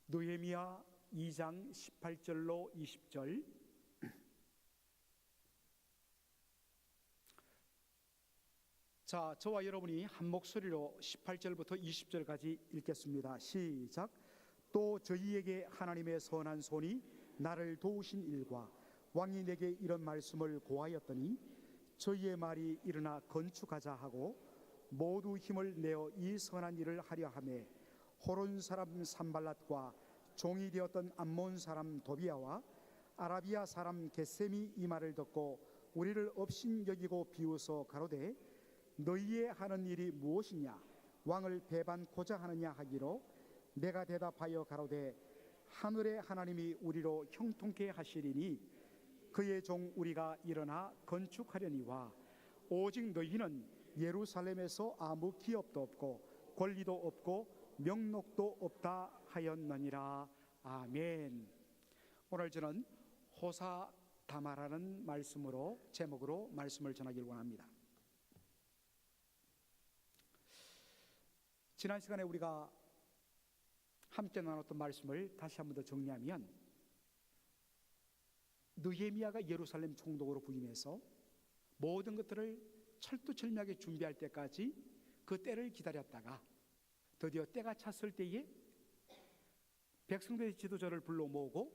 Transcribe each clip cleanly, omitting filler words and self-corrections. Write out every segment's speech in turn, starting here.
느헤미야 2장 18절로 20절. 자, 저와 여러분이 한 목소리로 18절부터 20절까지 읽겠습니다. 시작. 또 저희에게 하나님의 선한 손이 나를 도우신 일과 왕이 내게 이런 말씀을 고하였더니 저희의 말이 일어나 건축하자 하고 모두 힘을 내어 이 선한 일을 하려 하매 호론 사람 산발랏과 종이 되었던 암몬 사람 도비아와 아라비아 사람 겟셈이 이 말을 듣고 우리를 업신여기고 비웃어 가로되 너희의 하는 일이 무엇이냐? 왕을 배반코자 하느냐 하기로 내가 대답하여 가로되 하늘의 하나님이 우리로 형통케 하시리니 그의 종 우리가 일어나 건축하려니와 오직 너희는 예루살렘에서 아무 기업도 없고 권리도 없고 명록도 없다 하였느니라. 아멘. 오늘 저는 호사다마라는 말씀으로 제목으로 말씀을 전하길 원합니다. 지난 시간에 우리가 함께 나눴던 말씀을 다시 한 번 더 정리하면, 느헤미야가 예루살렘 총독으로 부임해서 모든 것들을 철두철미하게 준비할 때까지 그 때를 기다렸다가 드디어 때가 찼을 때에 백성들의 지도자를 불러 모으고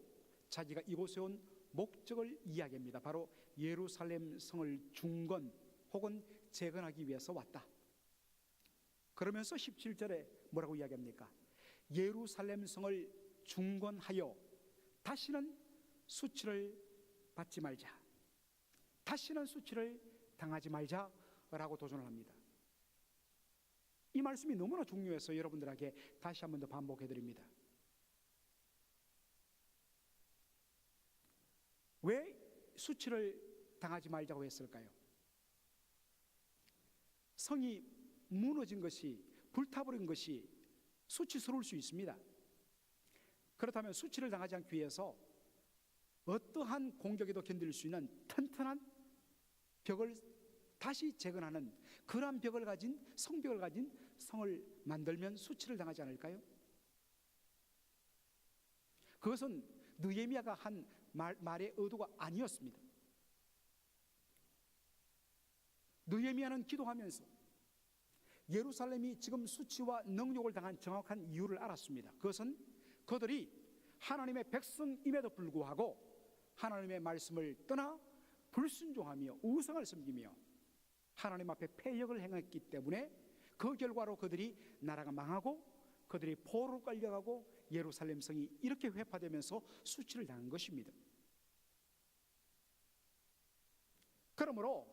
자기가 이곳에 온 목적을 이야기합니다. 바로 예루살렘 성을 중건 혹은 재건하기 위해서 왔다. 그러면서 17절에 뭐라고 이야기합니까? 예루살렘 성을 중건하여 다시는 수치를 받지 말자, 다시는 수치를 당하지 말자라고 도전을 합니다. 이 말씀이 너무나 중요해서 여러분들에게 다시 한 번 더 반복해 드립니다. 왜 수치를 당하지 말자고 했을까요? 성이 무너진 것이, 불타버린 것이 수치스러울 수 있습니다. 그렇다면 수치를 당하지 않기 위해서 어떠한 공격에도 견딜 수 있는 튼튼한 벽을 다시 재건하는 그러한 벽을 가진, 성벽을 가진 성을 만들면 수치를 당하지 않을까요? 그것은 느헤미야가 한 말의 의도가 아니었습니다. 느헤미야는 기도하면서 예루살렘이 지금 수치와 능욕을 당한 정확한 이유를 알았습니다. 그것은 그들이 하나님의 백성임에도 불구하고 하나님의 말씀을 떠나 불순종하며 우상을 섬기며 하나님 앞에 패역을 행했기 때문에 그 결과로 그들이 나라가 망하고 그들이 포로로 끌려가고 예루살렘 성이 이렇게 회파되면서 수치를 당한 것입니다. 그러므로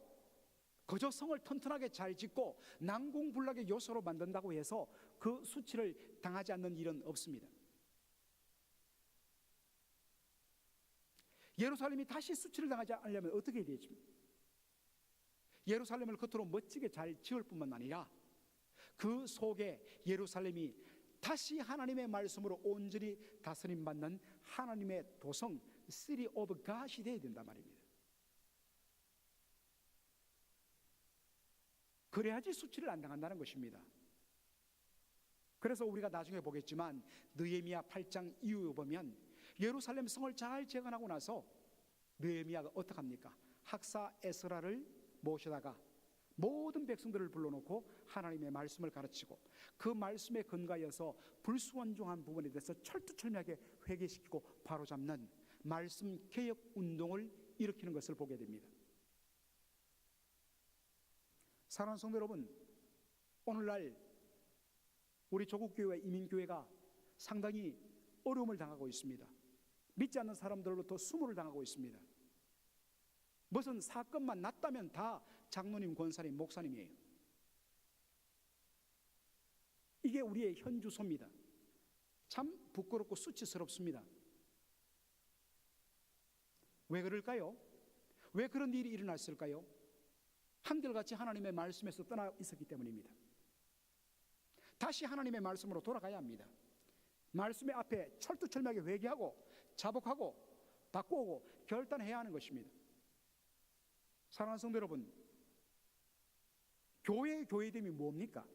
그저 성을 튼튼하게 잘 짓고 난공불락의 요소로 만든다고 해서 그 수치를 당하지 않는 일은 없습니다. 예루살렘이 다시 수치를 당하지 않으려면 어떻게 해야 되죠? 예루살렘을 겉으로 멋지게 잘 지을 뿐만 아니라 그 속에 예루살렘이 다시 하나님의 말씀으로 온전히 다스림받는 하나님의 도성, City of God이 되어야 된단 말입니다. 그래야지 수치를 안 당한다는 것입니다. 그래서 우리가 나중에 보겠지만 느헤미야 8장 이후에 보면 예루살렘 성을 잘 재건하고 나서 느헤미야가 어떻게 합니까? 학사 에스라를 모셔다가 모든 백성들을 불러놓고 하나님의 말씀을 가르치고 그 말씀에 근거하여서 불순종한 부분에 대해서 철두철미하게 회개시키고 바로잡는 말씀 개혁 운동을 일으키는 것을 보게 됩니다. 사랑하는 성도 여러분, 오늘날 우리 조국교회와 이민교회가 상당히 어려움을 당하고 있습니다. 믿지 않는 사람들로부터 수모를 당하고 있습니다. 무슨 사건만 났다면 다 장로님, 권사님, 목사님이에요. 이게 우리의 현주소입니다. 참 부끄럽고 수치스럽습니다. 왜 그럴까요? 왜 그런 일이 일어났을까요? 한결같이 하나님의 말씀에서 떠나 있었기 때문입니다. 다시 하나님의 말씀으로 돌아가야 합니다. 말씀의 앞에 철두철미하게 회개하고 자복하고 바꾸고 결단해야 하는 것입니다. 사랑하는 성도 여러분, 교회의 교회됨이 뭡니까?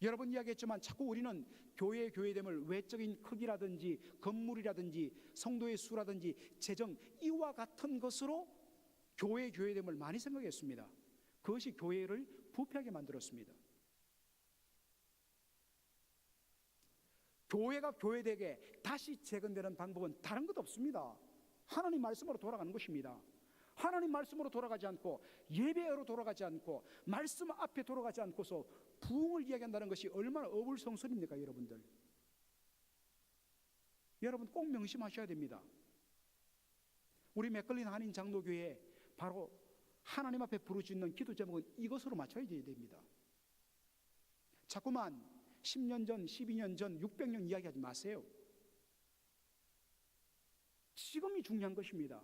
여러분 이야기했지만 자꾸 우리는 교회의 교회됨을 외적인 크기라든지 건물이라든지 성도의 수라든지 재정 이와 같은 것으로 교회의 교회됨을 많이 생각했습니다. 그것이 교회를 부패하게 만들었습니다. 교회가 교회되게 다시 재건되는 방법은 다른 것 없습니다. 하나님 말씀으로 돌아가는 것입니다. 하나님 말씀으로 돌아가지 않고 예배로 돌아가지 않고 말씀 앞에 돌아가지 않고서 부흥을 이야기한다는 것이 얼마나 어불성설입니까 여러분들. 여러분 꼭 명심하셔야 됩니다. 우리 맥걸린 한인 장로교회 바로 하나님 앞에 부르짖는 기도 제목은 이것으로 맞춰야 됩니다. 자꾸만 10년 전, 12년 전, 600년 이야기하지 마세요. 지금이 중요한 것입니다.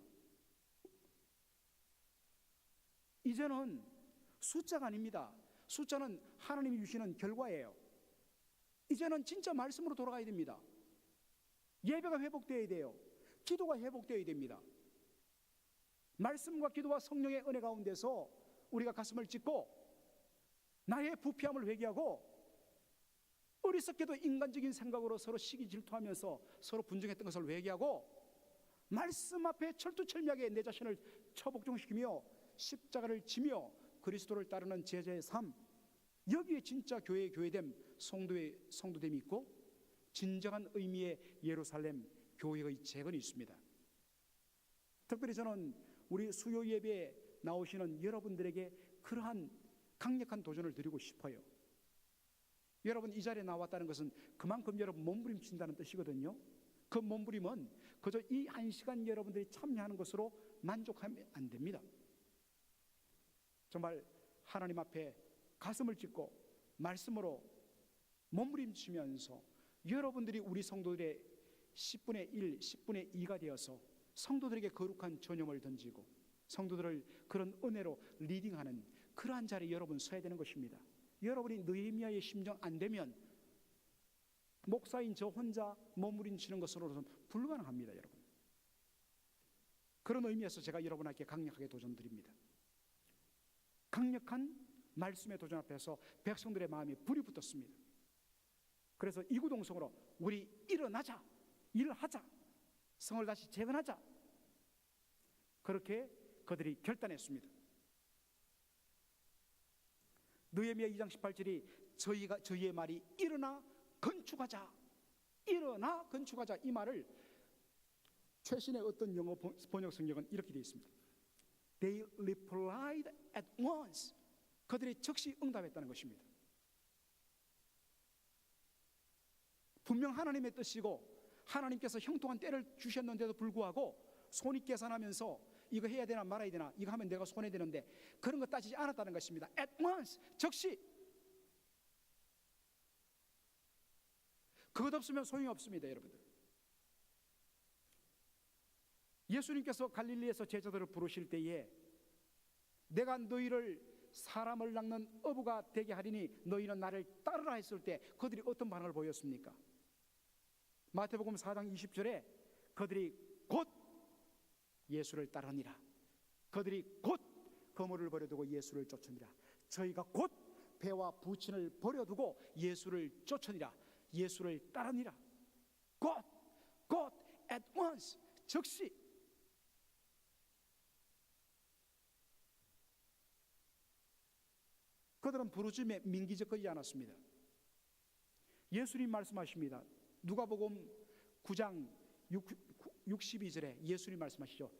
이제는 숫자가 아닙니다. 숫자는 하나님이 주시는 결과예요. 이제는 진짜 말씀으로 돌아가야 됩니다. 예배가 회복되어야 돼요. 기도가 회복되어야 됩니다. 말씀과 기도와 성령의 은혜 가운데서 우리가 가슴을 찢고 나의 부패함을 회개하고 어리석게도 인간적인 생각으로 서로 시기 질투하면서 서로 분쟁했던 것을 회개하고 말씀 앞에 철두철미하게 내 자신을 처복종시키며 십자가를 지며 그리스도를 따르는 제자의 삶, 여기에 진짜 교회의 교회됨, 성도의 성도됨이 있고 진정한 의미의 예루살렘 교회의 재건이 있습니다. 특별히 저는 우리 수요 예배에 나오시는 여러분들에게 그러한 강력한 도전을 드리고 싶어요. 여러분 이 자리에 나왔다는 것은 그만큼 여러분 몸부림친다는 뜻이거든요. 그 몸부림은 그저 이 한 시간 여러분들이 참여하는 것으로 만족하면 안 됩니다. 정말 하나님 앞에 가슴을 찢고 말씀으로 몸부림치면서 여러분들이 우리 성도들의 10분의 1, 10분의 2가 되어서 성도들에게 거룩한 전염을 던지고 성도들을 그런 은혜로 리딩하는 그러한 자리에 여러분 서야 되는 것입니다. 여러분이 느헤미야의 심정 안 되면 목사인 저 혼자 몸부림치는 것으로는 불가능합니다. 여러분, 그런 의미에서 제가 여러분에게 강력하게 도전드립니다. 강력한 말씀의 도전 앞에서 백성들의 마음에 불이 붙었습니다. 그래서 이구동성으로 우리 일어나자, 일하자, 성을 다시 재건하자, 그렇게 그들이 결단했습니다. 느헤미야 2장 18절이 저희의 말이 일어나 건축하자, 일어나 건축하자, 이 말을 최신의 어떤 영어 번역 성경은 이렇게 되어 있습니다. They replied at once. 그들이 즉시 응답했다는 것입니다. 분명 하나님의 뜻이고 하나님께서 형통한 때를 주셨는데도 불구하고 손이 계산하면서 이거 해야 되나 말아야 되나, 이거 하면 내가 손해되는데, 그런 거 따지지 않았다는 것입니다. At once, 즉시. 그것 없으면 소용이 없습니다. 여러분들, 예수님께서 갈릴리에서 제자들을 부르실 때에 내가 너희를 사람을 낚는 어부가 되게 하리니 너희는 나를 따르라 했을 때 그들이 어떤 반응을 보였습니까? 마태복음 4장 20절에 그들이 곧 예수를 따르니라, 그들이 곧 그물을 버려두고 예수를 쫓으니라, 저희가 곧 배와 부친을 버려두고 예수를 쫓으니라, 예수를 따르니라. 곧 at once, 즉시. 그들은 부르짖음에 민기적거리지 않았습니다. 예수님 말씀하십니다. 누가복음 9장 62절에 예수님 말씀하시죠.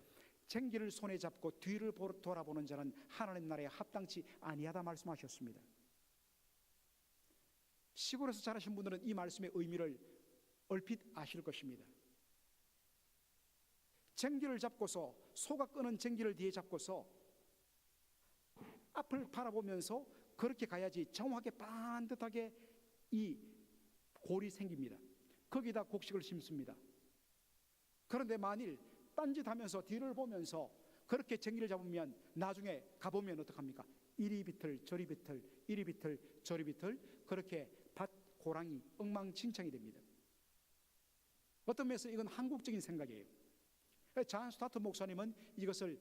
쟁기를 손에 잡고 뒤를 돌아보는 자는 하나님 나라에 합당치 아니하다 말씀하셨습니다. 시골에서 자라신 분들은 이 말씀의 의미를 얼핏 아실 것입니다. 쟁기를 잡고서, 소가 끄는 쟁기를 뒤에 잡고서 앞을 바라보면서 그렇게 가야지 정확하게 반듯하게 이 골이 생깁니다. 거기다 곡식을 심습니다. 그런데 만일 딴짓하면서 뒤를 보면서 그렇게 쟁기를 잡으면 나중에 가보면 어떡합니까? 이리 비틀 저리 비틀, 이리 비틀 저리 비틀, 그렇게 밭 고랑이 엉망진창이 됩니다. 어떤 면에서 이건 한국적인 생각이에요. 잔 스타트 목사님은 이것을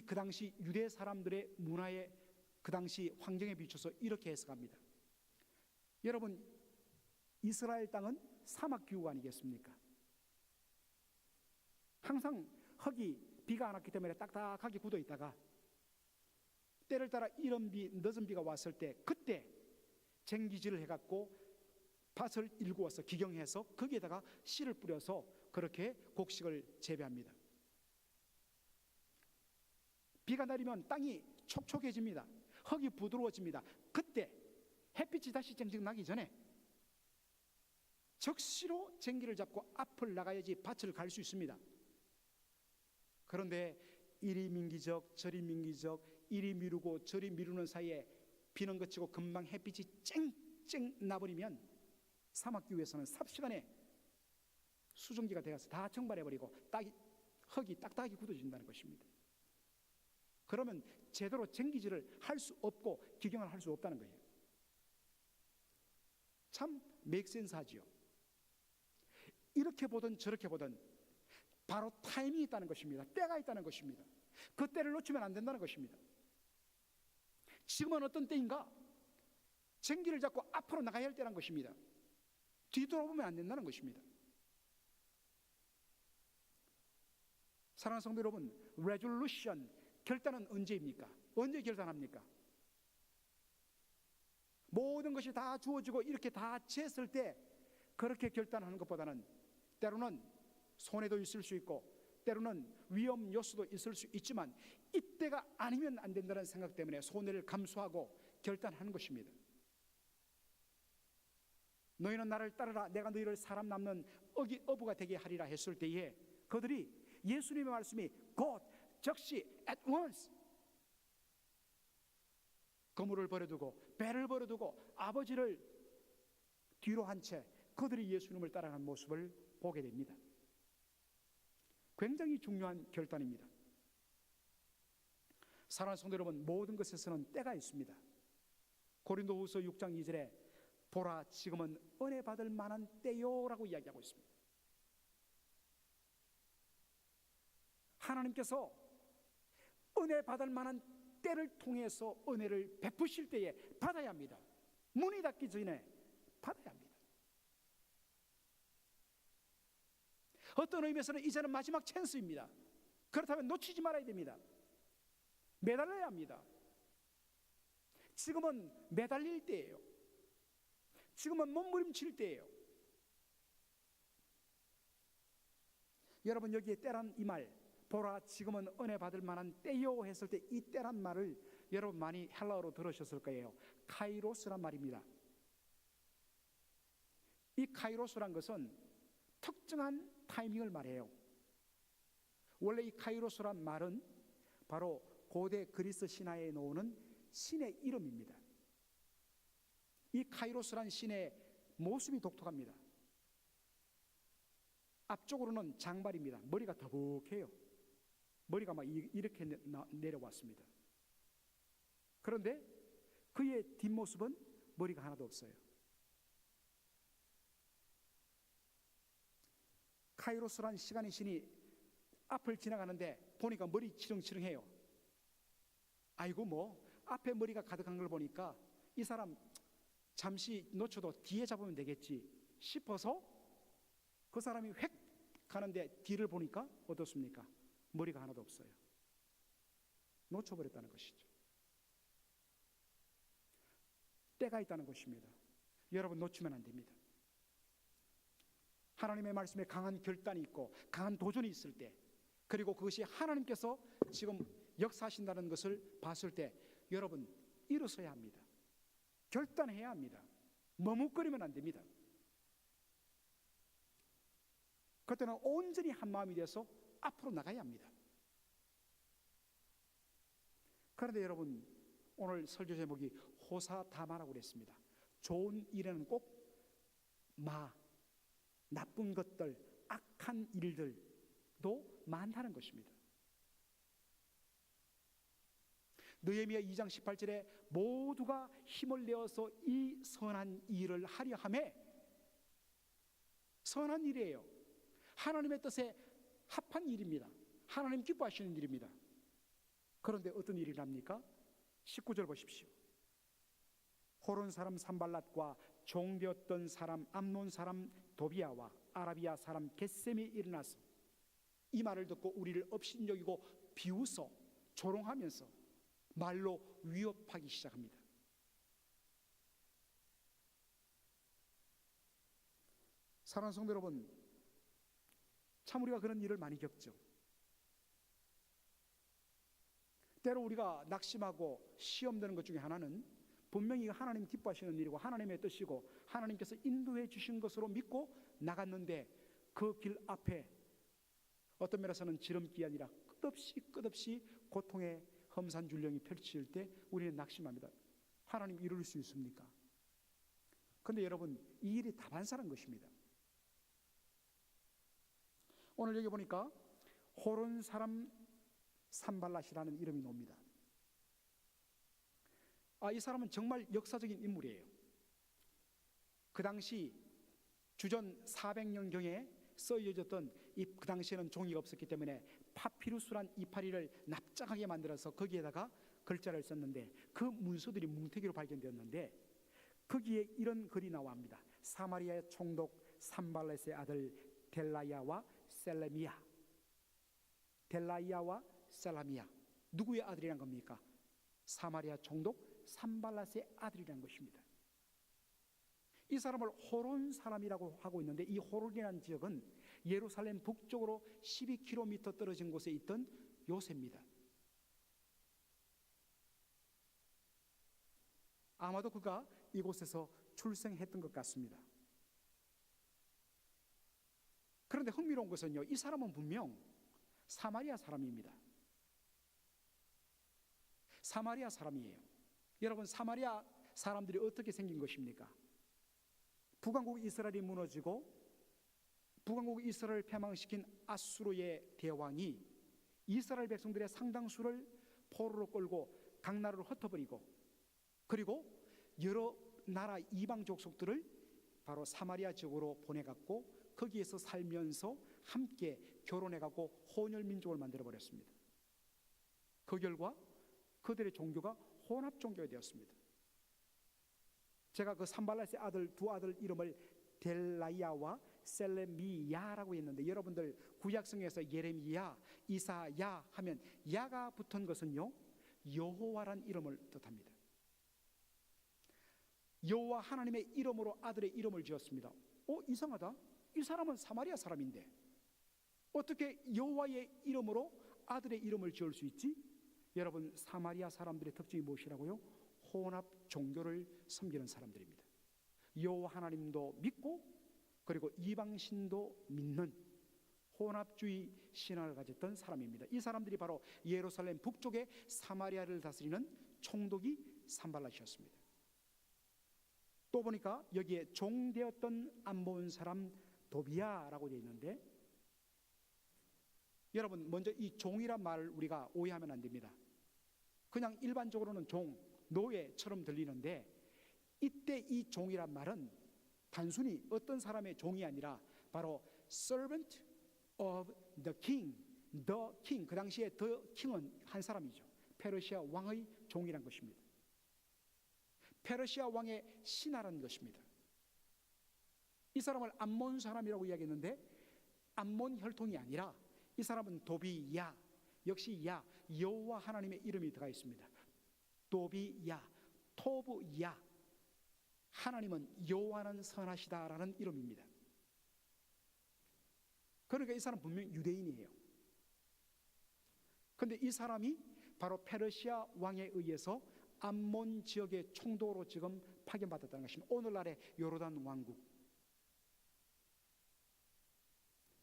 그 당시 유대 사람들의 문화에, 그 당시 환경에 비춰서 이렇게 해석합니다. 여러분, 이스라엘 땅은 사막 기후가 아니겠습니까? 항상 흙이 비가 안 왔기 때문에 딱딱하게 굳어 있다가 때를 따라 이른 비, 늦은 비가 왔을 때 그때 쟁기질을 해갖고 밭을 일구어서 기경해서 거기에다가 씨를 뿌려서 그렇게 곡식을 재배합니다. 비가 내리면 땅이 촉촉해집니다. 흙이 부드러워집니다. 그때 햇빛이 다시 쨍쨍 나기 전에 적시로 쟁기를 잡고 앞을 나가야지 밭을 갈 수 있습니다. 그런데 이리 민기적 저리 민기적, 이리 미루고 저리 미루는 사이에 비는 그치고 금방 햇빛이 쨍쨍 나버리면 사막기후에서는 삽시간에 수증기가 되어서 다 증발해버리고 흙이 딱딱하게 굳어진다는 것입니다. 그러면 제대로 쟁기질을 할 수 없고 기경을 할 수 없다는 거예요. 참 맥센스 하지요. 이렇게 보든 저렇게 보든 바로 타이밍이 있다는 것입니다. 때가 있다는 것입니다. 그 때를 놓치면 안 된다는 것입니다. 지금은 어떤 때인가? 쟁기를 잡고 앞으로 나가야 할 때라는 것입니다. 뒤돌아보면 안 된다는 것입니다. 사랑하는 성도 여러분, 레졸루션, 결단은 언제입니까? 언제 결단합니까? 모든 것이 다 주어지고 이렇게 다 쟀을 때 그렇게 결단하는 것보다는 때로는 손해도 있을 수 있고 때로는 위험 요소도 있을 수 있지만 이때가 아니면 안 된다는 생각 때문에 손해를 감수하고 결단하는 것입니다. 너희는 나를 따르라, 내가 너희를 사람 남는 어부가 되게 하리라 했을 때에 그들이 예수님의 말씀이 곧, 즉시, at once 그물을 버려두고 배를 버려두고 아버지를 뒤로 한 채 그들이 예수님을 따라가는 모습을 보게 됩니다. 굉장히 중요한 결단입니다. 사랑하는 성도 여러분, 모든 것에서는 때가 있습니다. 고린도후서 6장 2절에 보라, 지금은 은혜 받을 만한 때요라고 이야기하고 있습니다. 하나님께서 은혜 받을 만한 때를 통해서 은혜를 베푸실 때에 받아야 합니다. 문이 닫기 전에 받아야 합니다. 어떤 의미에서는 이제는 마지막 찬스입니다. 그렇다면 놓치지 말아야 됩니다. 매달려야 합니다. 지금은 매달릴 때예요. 지금은 몸부림칠 때예요. 여러분, 여기에 때란 이 말, 보라 지금은 은혜 받을 만한 때요 했을 때 이 때란 말을 여러분 많이 헬라어로 들으셨을 거예요. 카이로스란 말입니다. 이 카이로스란 것은 특정한 타이밍을 말해요. 원래 이 카이로스란 말은 바로 고대 그리스 신화에 나오는 신의 이름입니다. 이 카이로스란 신의 모습이 독특합니다. 앞쪽으로는 장발입니다. 머리가 더북해요. 머리가 막 이렇게 내려왔습니다. 그런데 그의 뒷모습은 머리가 하나도 없어요. 카이로스란 시간의 신이 앞을 지나가는데 보니까 머리 치렁치렁해요. 아이고 뭐 앞에 머리가 가득한 걸 보니까 이 사람 잠시 놓쳐도 뒤에 잡으면 되겠지 싶어서 그 사람이 획 가는데 뒤를 보니까 어떻습니까? 머리가 하나도 없어요. 놓쳐버렸다는 것이죠. 때가 있다는 것입니다. 여러분, 놓치면 안 됩니다. 하나님의 말씀에 강한 결단이 있고 강한 도전이 있을 때, 그리고 그것이 하나님께서 지금 역사하신다는 것을 봤을 때 여러분 일어서야 합니다. 결단해야 합니다. 머뭇거리면 안 됩니다. 그때는 온전히 한 마음이 돼서 앞으로 나가야 합니다. 그런데 여러분, 오늘 설교 제목이 호사다마라고 그랬습니다. 좋은 일에는 꼭 나쁜 것들, 악한 일들도 많다는 것입니다. 느헤미야 2장 18절에 모두가 힘을 내어서 이 선한 일을 하려 하매, 선한 일이에요. 하나님의 뜻에 합한 일입니다. 하나님 기뻐하시는 일입니다. 그런데 어떤 일이 납니까? 19절 보십시오. 호론 사람 산발랏과 종되었던 사람 암논 사람 도비야와 아라비아 사람 겟셈이 일어나서 이 말을 듣고 우리를 업신여기고 비웃어 조롱하면서 말로 위협하기 시작합니다. 사랑하는 성도 여러분, 참 우리가 그런 일을 많이 겪죠. 때로 우리가 낙심하고 시험되는 것 중에 하나는 분명히 하나님 기뻐하시는 일이고 하나님의 뜻이고 하나님께서 인도해 주신 것으로 믿고 나갔는데 그 길 앞에 어떤 면에서는 지름길이 아니라 끝없이 고통의 험산 줄령이 펼칠 때 우리는 낙심합니다. 하나님 이룰 수 있습니까? 그런데 여러분, 이 일이 다반사라는 것입니다. 오늘 여기 보니까 호론 사람 산발랏이라는 이름이 나옵니다. 이 사람은 정말 역사적인 인물이에요. 그 당시 주전 400년경에 쓰여졌던 그 당시에는 종이가 없었기 때문에 파피루스란 이파리를 납작하게 만들어서 거기에다가 글자를 썼는데 그 문서들이 뭉태기로 발견되었는데 거기에 이런 글이 나옵니다. 사마리아의 총독 산발렛의 아들 델라이아와 셀라미아. 누구의 아들이란 겁니까? 사마리아 총독 산발랏의 아들이라는 것입니다. 이 사람을 호론 사람이라고 하고 있는데 이 호론이라는 지역은 예루살렘 북쪽으로 12km 떨어진 곳에 있던 요새입니다. 아마도 그가 이곳에서 출생했던 것 같습니다. 그런데 흥미로운 것은요, 이 사람은 분명 사마리아 사람입니다. 사마리아 사람이에요. 여러분, 사마리아 사람들이 어떻게 생긴 것입니까? 북왕국 이스라엘이 무너지고 북왕국 이스라엘을 패망시킨 아수르의 대왕이 이스라엘 백성들의 상당수를 포로로 끌고 각 나라로 흩어버리고 그리고 여러 나라 이방 족속들을 바로 사마리아 지역으로 보내갖고 거기에서 살면서 함께 결혼해갖고 혼혈민족을 만들어버렸습니다. 그 결과 그들의 종교가 혼합 종교가 되었습니다. 제가 그 산발랏의 아들 두 아들 이름을 델라이아와 셀레미야라고 했는데 여러분들 구약성에서 예레미야, 이사야 하면 야가 붙은 것은요 여호와란 이름을 뜻합니다. 여호와 하나님의 이름으로 아들의 이름을 지었습니다. 이상하다. 이 사람은 사마리아 사람인데 어떻게 여호와의 이름으로 아들의 이름을 지을 수 있지? 여러분, 사마리아 사람들의 특징이 무엇이라고요? 혼합 종교를 섬기는 사람들입니다. 여호와 하나님도 믿고 그리고 이방신도 믿는 혼합주의 신앙을 가졌던 사람입니다. 이 사람들이 바로 예루살렘 북쪽의 사마리아를 다스리는 총독이 산발랏이었습니다. 또 보니까 여기에 종되었던 암몬 사람 도비야라고 되어 있는데 여러분, 먼저 이 종이란 말을 우리가 오해하면 안 됩니다. 그냥 일반적으로는 종, 노예처럼 들리는데 이때 이 종이란 말은 단순히 어떤 사람의 종이 아니라 바로 servant of the king, 그 당시에 the king은 한 사람이죠. 페르시아 왕의 종이란 것입니다. 페르시아 왕의 신하라는 것입니다. 이 사람을 암몬 사람이라고 이야기했는데 암몬 혈통이 아니라 이 사람은 도비야, 역시 야, 여호와 하나님의 이름이 들어가 있습니다. 도비야, 토브야, 하나님은 여호와는 선하시다라는 이름입니다. 그러니까 이 사람 분명 유대인이에요. 그런데 이 사람이 바로 페르시아 왕에 의해서 암몬 지역의 총독으로 지금 파견받았다는 것입니다. 오늘날의 요르단 왕국.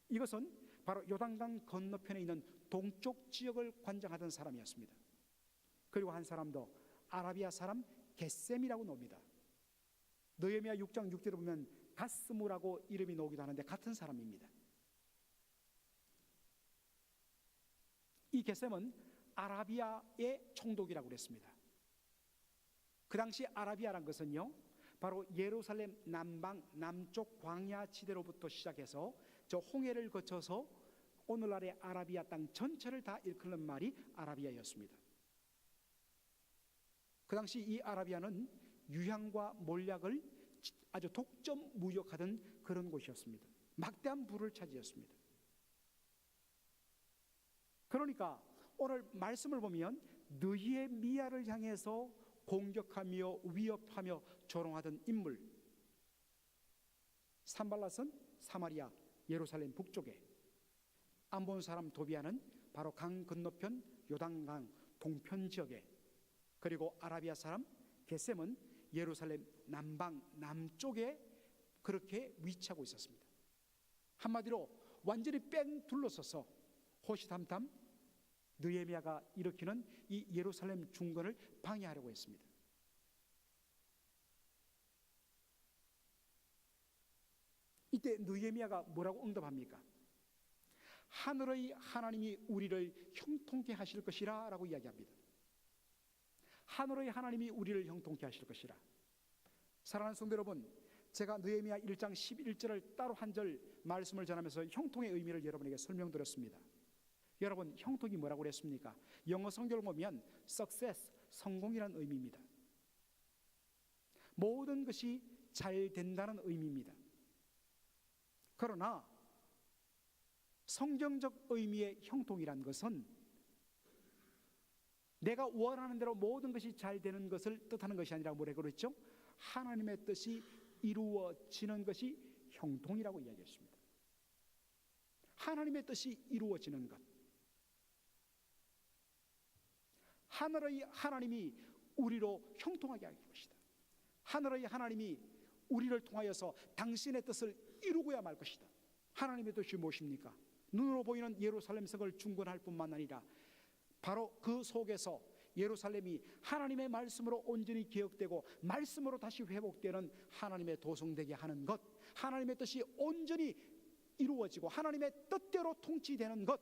이것은 바로 요단강 건너편에 있는 동쪽 지역을 관장하던 사람이었습니다. 그리고 한 사람도 아라비아 사람 겟셈이라고 나옵니다. 느헤미야 6장 6절에 보면 가스무라고 이름이 나오기도 하는데 같은 사람입니다. 이 겟셈은 아라비아의 총독이라고 그랬습니다. 그 당시 아라비아란 것은요 바로 예루살렘 남쪽 광야 지대로부터 시작해서 저 홍해를 거쳐서 오늘날의 아라비아 땅 전체를 다 일컫는 말이 아라비아였습니다. 그 당시 이 아라비아는 유향과 몰약을 아주 독점 무역하던 그런 곳이었습니다. 막대한 부를 차지했습니다. 그러니까 오늘 말씀을 보면 느헤미야를 향해서 공격하며 위협하며 조롱하던 인물, 산발랏은 사마리아 예루살렘 북쪽에, 암본 사람 도비아는 바로 강 건너편 요단강 동편 지역에, 그리고 아라비아 사람 게셈은 예루살렘 남방 남쪽에 그렇게 위치하고 있었습니다. 한마디로 완전히 뺑 둘러서서 호시탐탐 느헤미야가 일으키는 이 예루살렘 중건을 방해하려고 했습니다. 이때 느헤미야가 뭐라고 응답합니까? 하늘의 하나님이 우리를 형통케 하실 것이라 라고 이야기합니다. 하늘의 하나님이 우리를 형통케 하실 것이라. 사랑하는 성도 여러분, 제가 느헤미야 1장 11절을 따로 한 절 말씀을 전하면서 형통의 의미를 여러분에게 설명드렸습니다. 여러분, 형통이 뭐라고 그랬습니까? 영어 성경을 보면 success, 성공이라는 의미입니다. 모든 것이 잘 된다는 의미입니다. 그러나 성경적 의미의 형통이란 것은 내가 원하는 대로 모든 것이 잘 되는 것을 뜻하는 것이 아니라 뭐라고 그랬죠? 하나님의 뜻이 이루어지는 것이 형통이라고 이야기했습니다. 하나님의 뜻이 이루어지는 것. 하늘의 하나님이 우리로 형통하게 할 것이다. 하늘의 하나님이 우리를 통하여서 당신의 뜻을 이루고야 말 것이다. 하나님의 뜻이 무엇입니까? 눈으로 보이는 예루살렘 성을 중건할 뿐만 아니라 바로 그 속에서 예루살렘이 하나님의 말씀으로 온전히 개혁되고 말씀으로 다시 회복되는 하나님의 도성되게 하는 것, 하나님의 뜻이 온전히 이루어지고 하나님의 뜻대로 통치되는 것,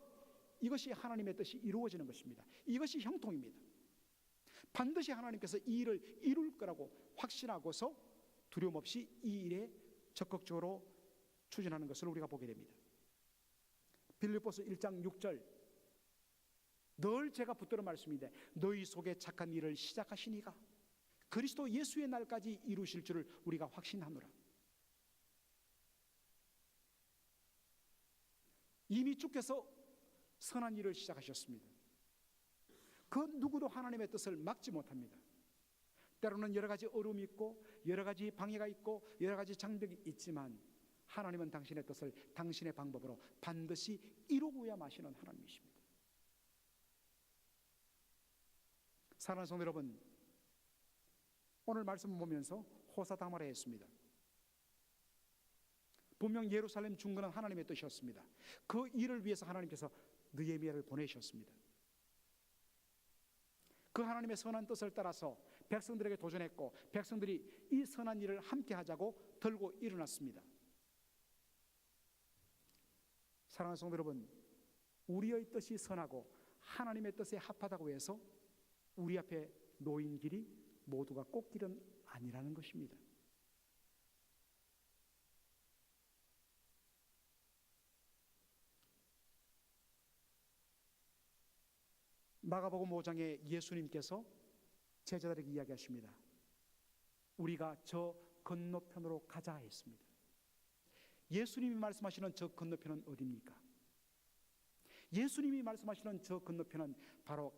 이것이 하나님의 뜻이 이루어지는 것입니다. 이것이 형통입니다. 반드시 하나님께서 이 일을 이룰 거라고 확신하고서 두려움 없이 이 일에 적극적으로 추진하는 것을 우리가 보게 됩니다. 빌립보서 1장 6절, 늘 제가 붙들은 말씀인데 너희 속에 착한 일을 시작하시니가 그리스도 예수의 날까지 이루실 줄을 우리가 확신하노라. 이미 주께서 선한 일을 시작하셨습니다. 그 누구도 하나님의 뜻을 막지 못합니다. 때로는 여러 가지 어려움이 있고 여러 가지 방해가 있고 여러 가지 장벽이 있지만 하나님은 당신의 뜻을 당신의 방법으로 반드시 이루고야 마시는 하나님이십니다. 사랑하는 성도 여러분, 오늘 말씀을 보면서 호사다마라 했습니다. 분명 예루살렘 중건은 하나님의 뜻이었습니다. 그 일을 위해서 하나님께서 느헤미야를 보내셨습니다. 그 하나님의 선한 뜻을 따라서 백성들에게 도전했고 백성들이 이 선한 일을 함께 하자고 들고 일어났습니다. 사랑하는 성도 여러분, 우리의 뜻이 선하고 하나님의 뜻에 합하다고 해서 우리 앞에 놓인 길이 모두가 꽃길은 아니라는 것입니다. 마가복음 5장에 예수님께서 제자들에게 이야기하십니다. 우리가 저 건너편으로 가자 했습니다. 예수님이 말씀하시는 저 건너편은 어디입니까? 예수님이 말씀하시는 저 건너편은 바로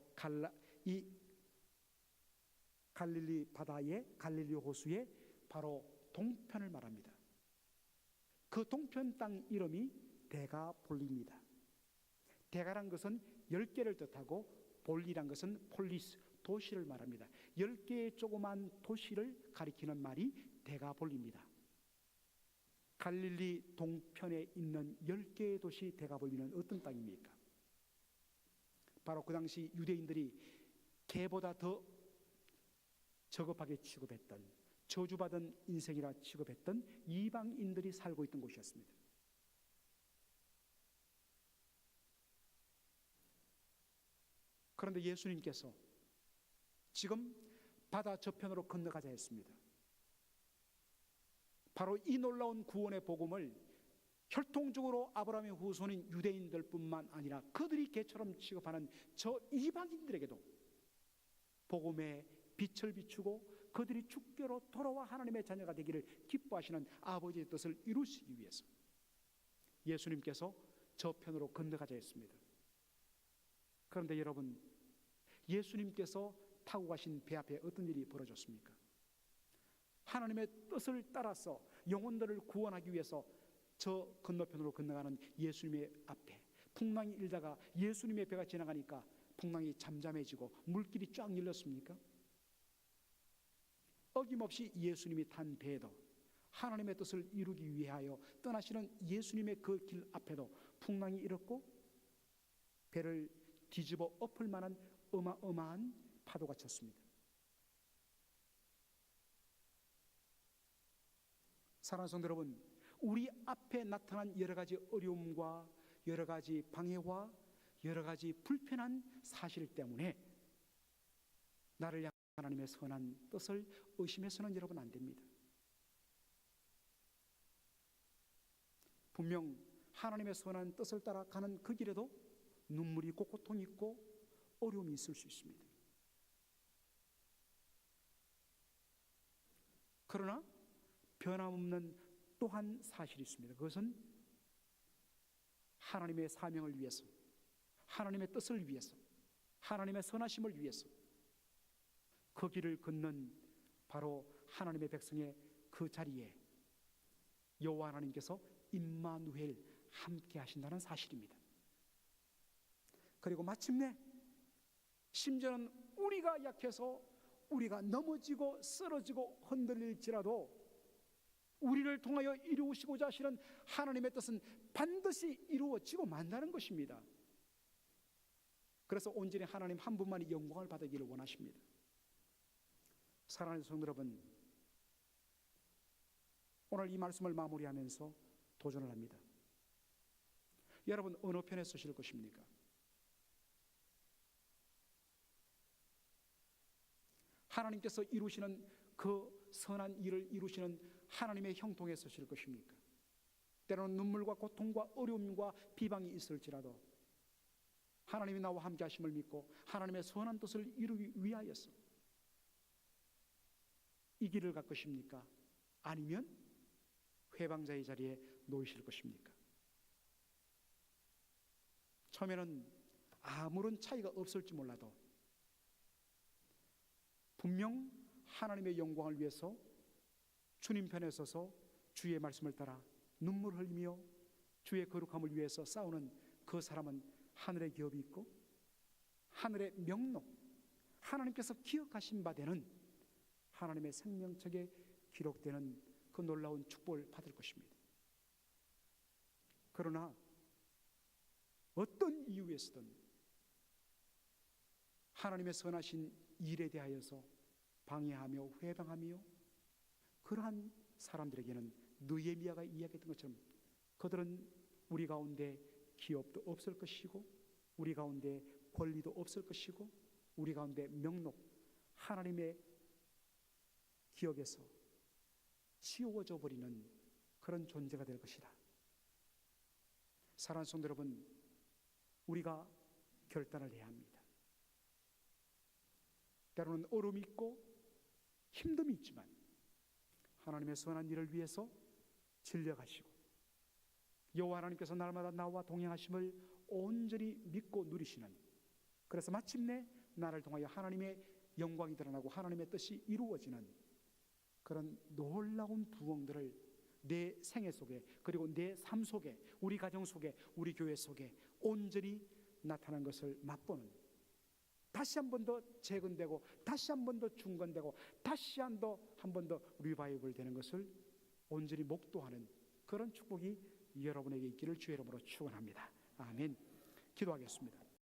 갈릴리 바다의 갈릴리 호수의 바로 동편을 말합니다. 그 동편 땅 이름이 데가볼리입니다. 데가란 것은 10개를 뜻하고 볼리란 것은 폴리스, 도시를 말합니다. 10개의 조그만 도시를 가리키는 말이 데가볼리입니다. 갈릴리 동편에 있는 10개의 도시 데가볼리는 어떤 땅입니까? 바로 그 당시 유대인들이 개보다 더 저급하게 취급했던, 저주받은 인생이라 취급했던 이방인들이 살고 있던 곳이었습니다. 그런데 예수님께서 지금 바다 저편으로 건너가자 했습니다. 바로 이 놀라운 구원의 복음을 혈통적으로 아브라함의 후손인 유대인들 뿐만 아니라 그들이 개처럼 취급하는 저 이방인들에게도 복음의 빛을 비추고 그들이 주께로 돌아와 하나님의 자녀가 되기를 기뻐하시는 아버지의 뜻을 이루시기 위해서 예수님께서 저편으로 건너가자 했습니다. 그런데 여러분, 예수님께서 타고 가신 배 앞에 어떤 일이 벌어졌습니까? 하나님의 뜻을 따라서 영혼들을 구원하기 위해서 저 건너편으로 건너가는 예수님의 앞에 풍랑이 일다가 예수님의 배가 지나가니까 풍랑이 잠잠해지고 물길이 쫙 열렸습니까? 어김없이 예수님이 탄 배도 하나님의 뜻을 이루기 위하여 떠나시는 예수님의 그 길 앞에도 풍랑이 일었고 배를 뒤집어 엎을 만한 어마어마한 파도가 쳤습니다. 사랑하는 성도 여러분, 우리 앞에 나타난 여러 가지 어려움과 여러 가지 방해와 여러 가지 불편한 사실 때문에 나를 향한 하나님의 선한 뜻을 의심해서는 여러분 안 됩니다. 분명 하나님의 선한 뜻을 따라 가는 그 길에도 눈물이 있고 고통이 있고 어려움이 있을 수 있습니다. 그러나 변함없는 또 한 사실이 있습니다. 그것은 하나님의 사명을 위해서, 하나님의 뜻을 위해서, 하나님의 선하심을 위해서 그 길을 걷는 바로 하나님의 백성의 그 자리에 여호와 하나님께서 임마누엘 함께 하신다는 사실입니다. 그리고 마침내 심지어는 우리가 약해서 우리가 넘어지고 쓰러지고 흔들릴지라도 우리를 통하여 이루시고자 하시는 하나님의 뜻은 반드시 이루어지고 만다는 것입니다. 그래서 온전히 하나님 한 분만이 영광을 받으기를 원하십니다. 사랑하는 성도 여러분, 오늘 이 말씀을 마무리하면서 도전을 합니다. 여러분, 어느 편에 서실 것입니까? 하나님께서 이루시는 그 선한 일을 이루시는 하나님의 형통에 서실 것입니까? 때로는 눈물과 고통과 어려움과 비방이 있을지라도 하나님이 나와 함께 하심을 믿고 하나님의 선한 뜻을 이루기 위하여서 이 길을 갈 것입니까? 아니면 회방자의 자리에 놓이실 것입니까? 처음에는 아무런 차이가 없을지 몰라도 분명 하나님의 영광을 위해서 주님 편에 서서 주의 말씀을 따라 눈물 흘리며 주의 거룩함을 위해서 싸우는 그 사람은 하늘의 기업이 있고 하늘의 명록, 하나님께서 기억하신 바 되는 하나님의 생명책에 기록되는 그 놀라운 축복을 받을 것입니다. 그러나 어떤 이유에서든 하나님의 선하신 일에 대하여서 방해하며 회방하며 그러한 사람들에게는 느헤미야가 이야기했던 것처럼 그들은 우리 가운데 기업도 없을 것이고 우리 가운데 권리도 없을 것이고 우리 가운데 명록, 하나님의 기억에서 치워져 버리는 그런 존재가 될 것이다. 사랑하는 성도 여러분, 우리가 결단을 해야 합니다. 때로는 어려움이 있고 힘듦이 있지만 하나님의 선한 일을 위해서 진력하시고 여호와 하나님께서 날마다 나와 동행하심을 온전히 믿고 누리시는, 그래서 마침내 나를 통하여 하나님의 영광이 드러나고 하나님의 뜻이 이루어지는 그런 놀라운 부흥들을 내 생애 속에 그리고 내 삶 속에 우리 가정 속에 우리 교회 속에 온전히 나타난 것을 맛보는, 다시 한 번 더 재건되고 다시 한 번 더 중건되고 다시 한 번 더 리바이벌 되는 것을 온전히 목도하는 그런 축복이 여러분에게 있기를 주의 이름으로 축원합니다. 아멘. 기도하겠습니다.